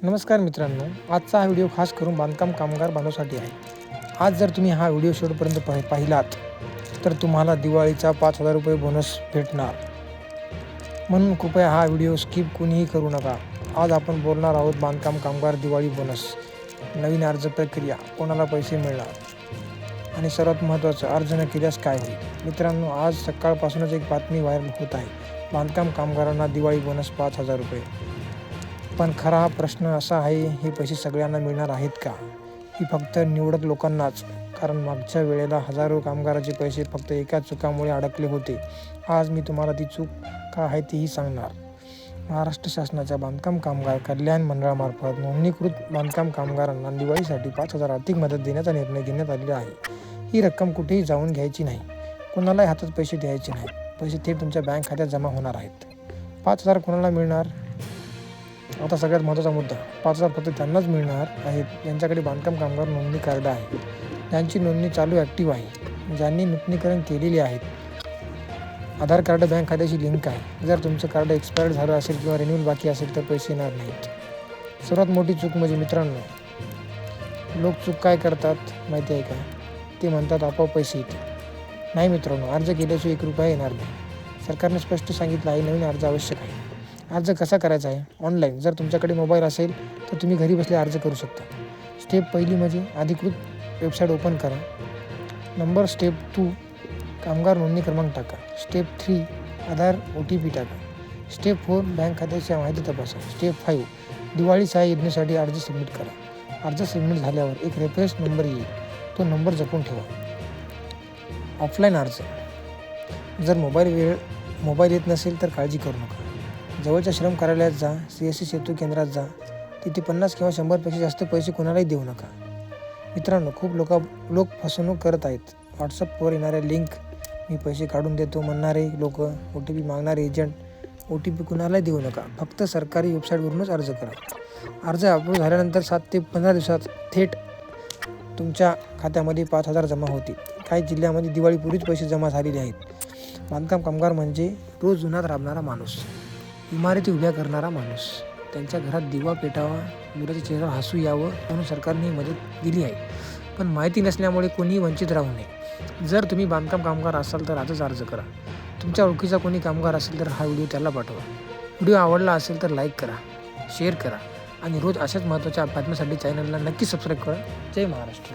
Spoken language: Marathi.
नमस्कार मित्रांनो, आजचा हा व्हिडिओ खास करून बांधकाम कामगार बांधवासाठी आहे. आज जर तुम्ही हा व्हिडिओ शेवटपर्यंत पाहिलात तर तुम्हाला दिवाळीचा 5,000 रुपये बोनस भेटणार. म्हणून कृपया हा व्हिडिओ स्किप कोणीही करू नका. आज आपण बोलणार आहोत बांधकाम कामगार दिवाळी बोनस, नवीन अर्ज प्रक्रिया, कोणाला पैसे मिळणार आणि सर्वात महत्त्वाचं अर्ज न केल्यास काय होईल. मित्रांनो, आज सकाळपासूनच एक बातमी व्हायरल होत आहे. बांधकाम कामगारांना दिवाळी बोनस 5,000 रुपये. पण खरा प्रश्न असा आहे, हे पैसे सगळ्यांना मिळणार आहेत का, की फक्त निवडक लोकांनाच? कारण मागच्या वेळेला हजारो कामगाराचे पैसे फक्त एका चुकामुळे अडकले होते. आज मी तुम्हाला ती चूक का आहे तेही सांगणार. महाराष्ट्र शासनाच्या बांधकाम कामगार कल्याण मंडळामार्फत नोंदणीकृत बांधकाम कामगारांना दिवाळीसाठी 5,000 आर्थिक मदत देण्याचा निर्णय घेण्यात आलेला आहे. ही रक्कम कुठेही जाऊन घ्यायची नाही, कोणालाही हातात पैसे द्यायचे नाही. पैसे थेट तुमच्या बँक खात्यात जमा होणार आहेत. 5,000 कोणाला मिळणार? आता सगळ्यात महत्त्वाचा मुद्दा, 5,000 फक्त त्यांनाच मिळणार आहेत ज्यांच्याकडे बांधकाम कामगार नोंदणी कार्ड आहे, ज्यांची नोंदणी चालू ॲक्टिव्ह आहे, ज्यांनी नूतनीकरण केलेले आहेत, आधार कार्ड बँक खात्याशी लिंक आहे. जर तुमचं कार्ड एक्सपायर्ड झालं असेल किंवा रिन्यूअल बाकी असेल तर पैसे येणार नाहीत. सर्वात मोठी चूक म्हणजे मित्रांनो, लोक चूक काय करतात माहिती आहे का? ते म्हणतात आपोआप पैसे येतील. नाही मित्रांनो, अर्ज केल्याशिवाय 1 रुपया येणार नाही. सरकारने स्पष्ट सांगितलं आहे, नवीन अर्ज आवश्यक आहे. अर्ज कसा करायचा आहे? ऑनलाईन. जर तुमच्याकडे मोबाईल असेल तर तुम्ही घरी बसल्या अर्ज करू शकता. स्टेप पहिली म्हणजे अधिकृत वेबसाईट ओपन करा. नंबर स्टेप 2 कामगार नोंदणी क्रमांक टाका. स्टेप 3 आधार OTP टाका. स्टेप 4 बँक खात्याची माहिती तपासा. स्टेप 5 दिवाळी सहाय्य योजनेसाठी अर्ज सबमिट करा. अर्ज सबमिट झाल्यावर एक रेफरन्स नंबर येईल, तो नंबर जपून ठेवा. ऑफलाईन अर्ज. जर मोबाईल येत नसेल तर काळजी करू नका. जवळच्या श्रम कार्यालयात जा, CSC सेतू केंद्रात जा. तिथे 50 किंवा 100पेक्षा जास्त पैसे कोणालाही देऊ नका. मित्रांनो, खूप लोक फसवणूक करत आहेत. व्हॉट्सअपवर येणाऱ्या लिंक, मी पैसे काढून देतो म्हणणारे लोक, OTP मागणारे एजंट, OTP कुणालाही देऊ नका. फक्त सरकारी वेबसाईटवरूनच अर्ज करा. अर्ज अप्रूव्ह झाल्यानंतर 7 ते 15 दिवसात थेट तुमच्या खात्यामध्ये 5,000 जमा होतील. काही जिल्ह्यामध्ये दिवाळीपूर्वीच पैसे जमा झालेले आहेत. बांधकाम कामगार म्हणजे रोज उन्हात राबणारा माणूस, इमारती उभ्या करणारा माणूस. त्यांच्या घरात दिवा पेटावा, मुलाच्या चेहऱ्यावर हसू यावं म्हणून सरकारने मदत दिली आहे. पण माहिती नसल्यामुळे कोणीही वंचित राहू नये. जर तुम्ही बांधकाम कामगार असाल तर आजच अर्ज करा. तुमच्या ओळखीचा कोणी कामगार असेल तर हा व्हिडिओ त्याला पाठवा. व्हिडिओ आवडला असेल तर लाईक करा, शेअर करा आणि रोज अशाच महत्त्वाच्या बातम्यांसाठी चॅनलला नक्की सबस्क्राईब करा. जय महाराष्ट्र.